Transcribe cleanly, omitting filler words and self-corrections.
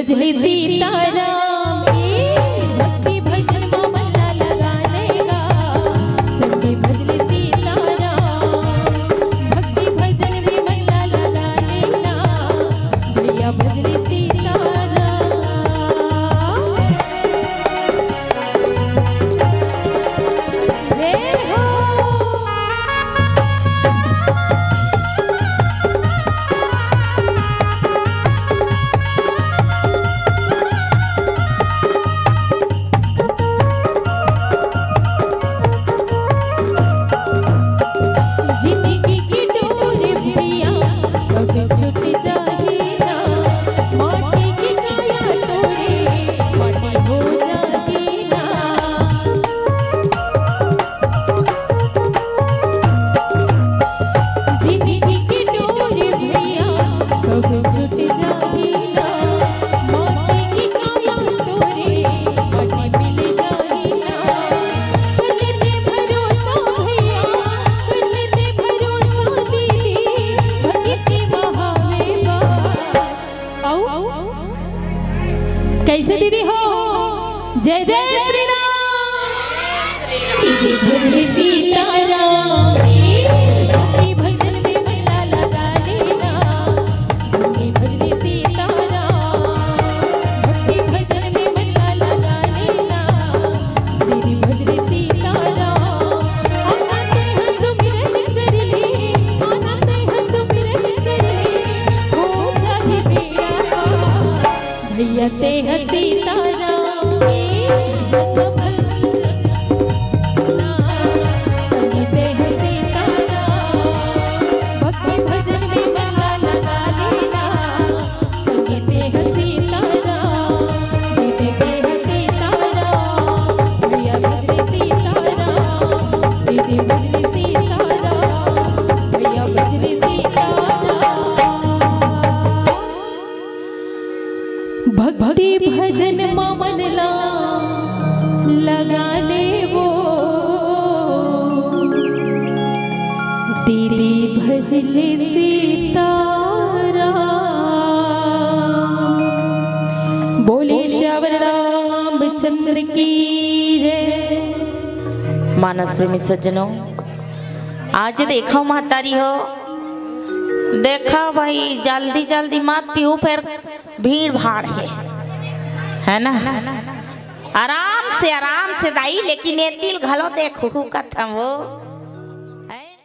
भजले सीताराम भक्ति भजन में मन लगानेगा सबके भजले सीताराम भक्ति भजन में मन लगानेगा भैया भजले सीताराम। जय हो। कैसे दीदी हो? जय जय श्री राम। भजले सीताराम भजन में मन लगा लेना भजले सीताराम भक्ति भजन में मन लगा लेना दीदी भजले सीताराम। आते हैं सुमिरन कर ले आते हैं सुमिरन कर ले हो जाए बेड़ा भैया ते हैं सीताराम। भक्ति भजन मन लगा ले वो दीदी भजले सीताराम। बोले श्यावर रामचंद्र की जय। मानस प्रेमी सज्जनों, आज देखो महतारी हो, देखा भाई जल्दी जल्दी मत पियो, फिर भीड़ भाड़ है ना। आराम से दाई, लेकिन ये दिल घलो देखो कथम वो